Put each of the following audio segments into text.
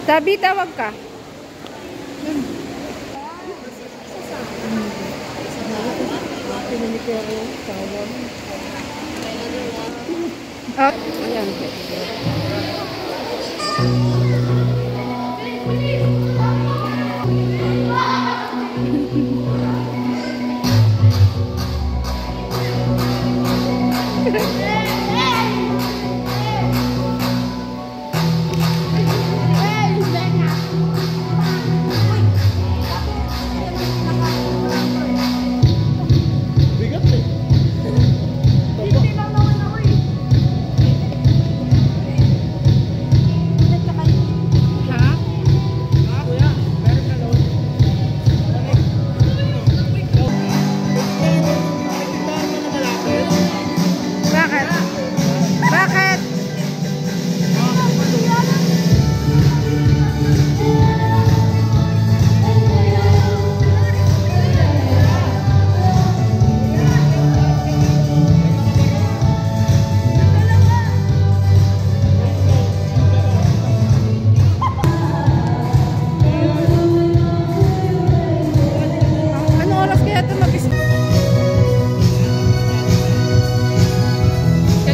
Tabi, tawag ka. Ayan.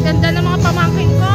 Ganda ng mga pamangkin ko.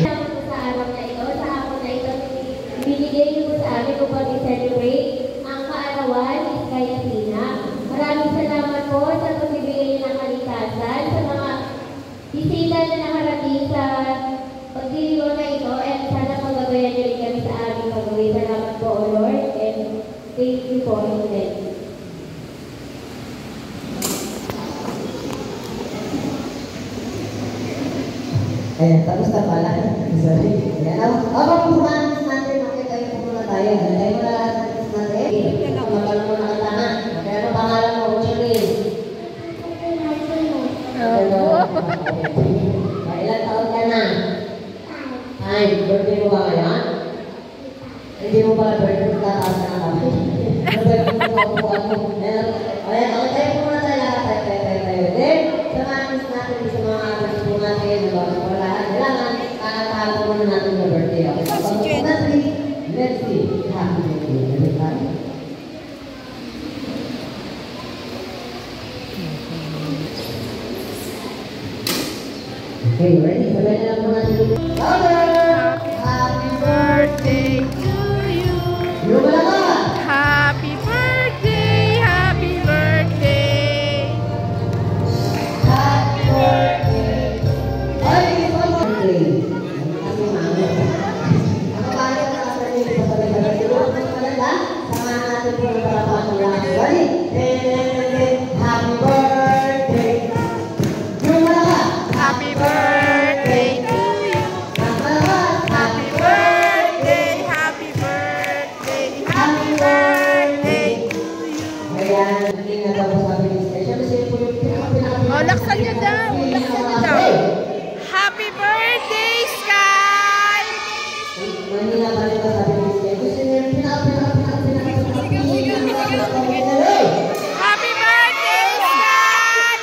Sa araw na ito, sa hapon na ito, binigay niyo po sa amin upang i-celebrate ang kaarawan ni Sky Athena. Maraming salamat po sa pagbibigay ng kaligtasan sa mga bisita na nakarating sa pagdiriwang na ito, at sana pagbabayan niyo rin kami sa aming pagawin. Salamat po, O Lord, and thank you po, Amen. Ayan, tapos na pala. Sorry. Ayan, habang pumanis natin, makikain po muna tayo. Dahil mo na natin natin. Magalang mo na katana. Kaya ano pangalan mo? Uchilin. Ilan taon ka na? Ay, birthday mo ba ngayon? Hindi mo pala birthday mo tataas na kami. Ano birthday mo ako ako? Ayan, tayo po muna tayo. Tayo. Then, samanis natin sa mga atas po natin. Wala. Kailangan, kakatahan po muna natin yung birthday. Okay, let's see. Happy birthday. Okay, ready? Sabay na lang po natin. Happy birthday to you. Yung malaka! Happy birthday, happy birthday. Happy birthday. Ay, birthday. Kasi mami. Ang kapalip na kasi sa sabay-sabay. Siguro mas maganda. Samahan natin po ng kalapahan ng lahat. Ready? Happy birthday. Yung malaka! Happy birthday to you. Happy birthday, happy birthday, happy birthday to you. Ayan, hindi na daw sabi ni Sky. Oh, laksan niyo daw. Laksan niyo daw. Happy birthday, Sky! Manila pa rin ba sabi ni Sky? Gusto niya Happy birthday, Sky!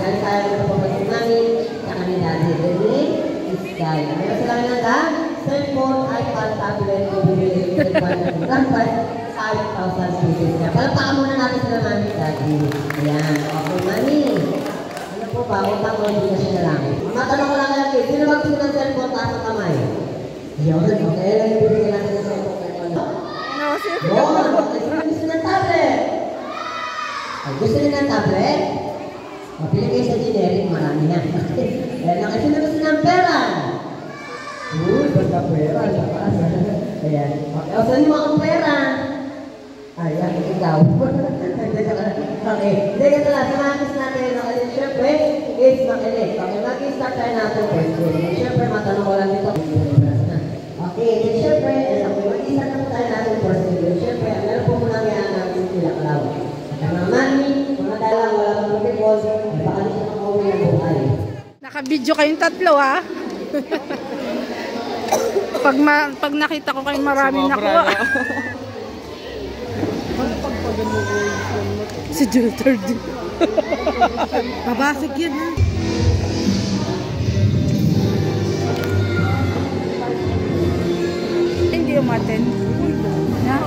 Dahil tayo na po si Mami, sa kanila ni Sky. Ano sa kanila ka? Cellphone, iPad, tablet, bibili, 5,000 pesos. Palapaan muna natin sila Mami Daddy. Ayan, okay Mami. Ano po ba? Kung tamo, hindi na siya lang. Matanong ko lang kayo, sino mag-sino ng cellphone, taas ang kamay? Yun, okay. Lang yung bibigyan natin ng cellphone. No, sir. Yun, gusto ng tablet. Gusto niyo ng tablet? Mapili kayo sa generic, marami na. Dahil lang, gusto ng pera. Uy, basta pera. Ayan. Okay. O, saan yung mga pera? Ayan, ikaw. Okay. Hindi, ito lang. Sa mga kiss natin, okay, syempre, is makinig. Okay, mag-start tayo natin first. Syempre, matanong ko lang dito. Okay, so syempre, mag-start na po tayo natin first. Syempre, meron po muna kaya natin sila kalaw. Mga mami, mga dalang, wala pang mag-repose, baka di siya makauwi ng buhay. Naka-video kayong tatlo, ha? Pag nakita ko kayong maraming nakuha. Si Jilter din. Babasig yan, ha? Hindi umaten. Na?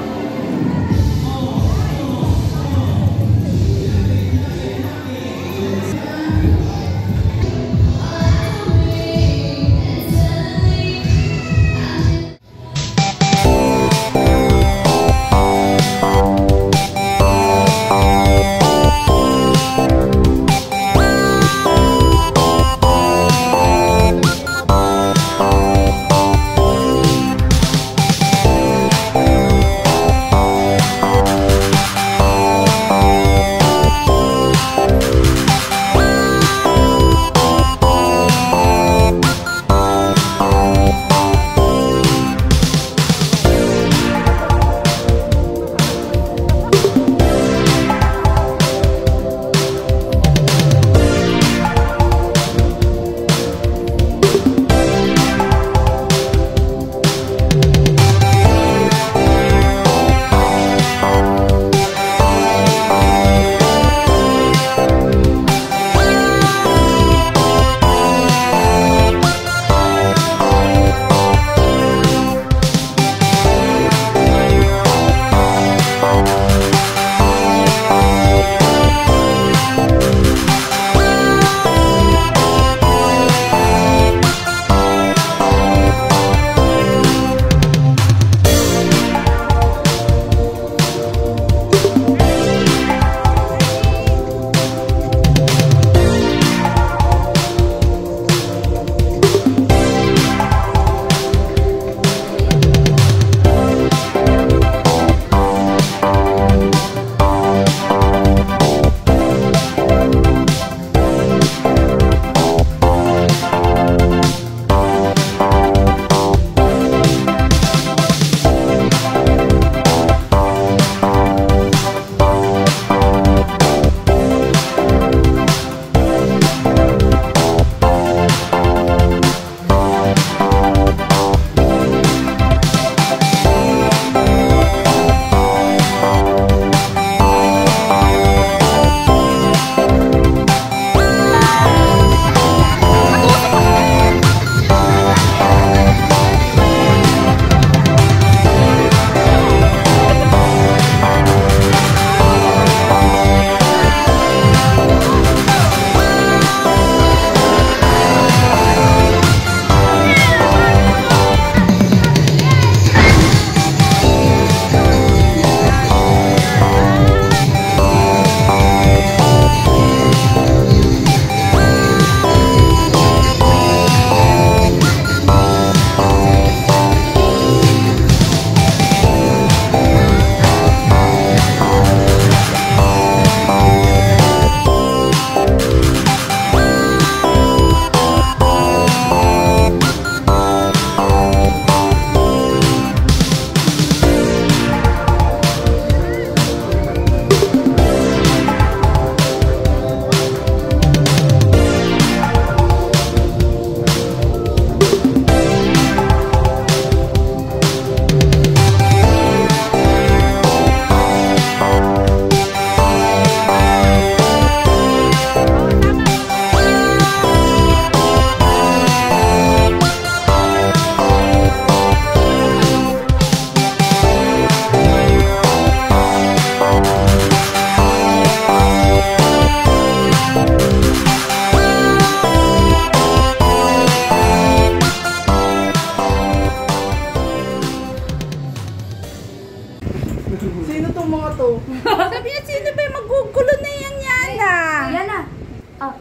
Sino tong mga to? Sabi niya, sino ba yung magugulo na yan yan ah? Yan na.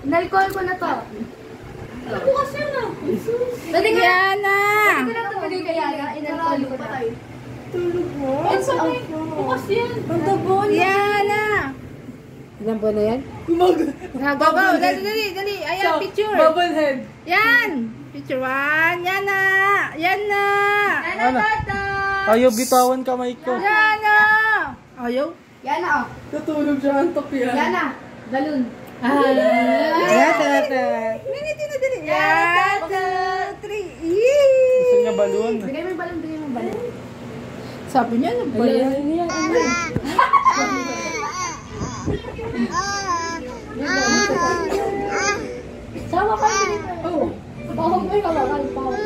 Nalcohol ko na to. Bukas yan na. Yan na. Pwede na tumagay kaya na. Inaralo ko na. Tulog mo? Bukas yan. Ang tabon. Yana. Ilan buwan na yan? Babaw. Dali. Ayan, picture. Bubble head. Yan. Picture 1. Yana. Yana. Yana, tata. Ayaw bitawan kamay ko. Yana. Ayaw? Yana, oh. Tutulog siya. Antok yan. Yana. Balloon. Yata. Miniti na dali. Yata. 3. Gusto niya balon. Bigay mo yung balon. Sabi niya, ano ba yan? Sawa ka dito. Oo. Pahog mo yung kalakal. Pahog.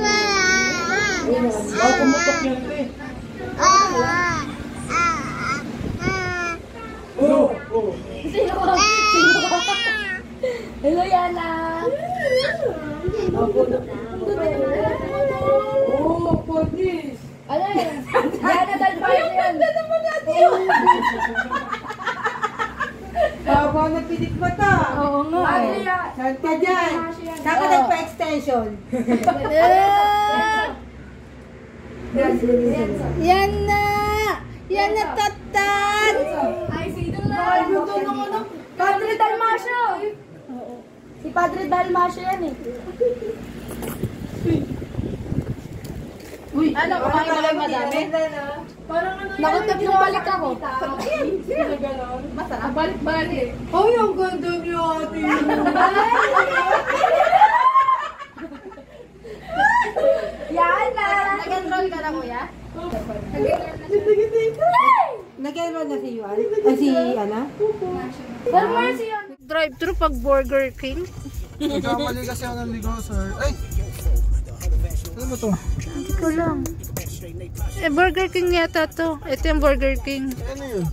Pumutok yan, pre. Sino? Hello, Yana. Oh, podis. Ano yan? Yana, dahil pa yan. Ang ganda naman natin yun. Baba na pinik mata. Oo nga. Saan ka dyan? Saan ka nagpa-extension? Yan na! Yan na, tatan! Ay, sino na? Padre Dalmasio. Si Padre Dalmasio yan eh. Uy, ano, kumain mo lang madami? Nakutap yung balik ako. Masarap. Balik-balik. Ay, ang ganda niyo, ate. Yana! Nag-enroll ka na, kuya? Nag-enroll na si Yuan? Si Ana? Dalmasio yan. Drive-thru pag Burger King. Nagkamali kasi ako ng ligaw, sir. Ay! Ano ba to? Hindi ko lang. Burger King yata to. Ito yung Burger King. Ano yun?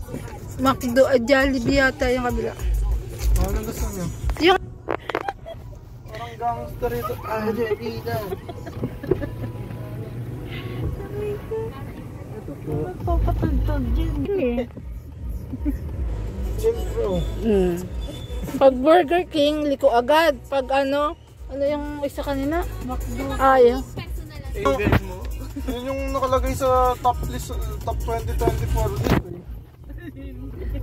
McDo, Jollibee yata yung kabila. Anong gusto niyo? Yung... Parang gangster ito. Hindi na. Papatugtog dyan. Siyempre, oh. Pag Burger King, liko agad. Pag ano yung isa kanina? Ayaw. Favorite mo? Yun yung nakalagay sa top list, top 2024 list.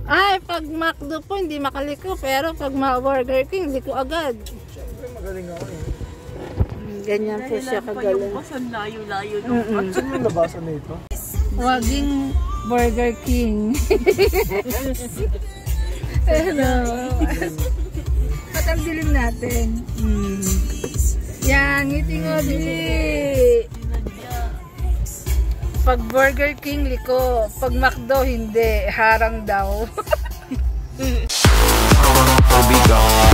Ay, pag McDo po, hindi makaliko. Pero pag Burger King, liko agad. Siyempre, magaling ako eh. Ganyan po siya kagaling. Layo-layo. Saan yung labasan na ito? Waging Burger King. Ano? Ba't ang dilim natin? Yan, ngiti ngo, dili. Pag Burger King, liko. Pag McDo, hindi. Harang daw. I'll be gone.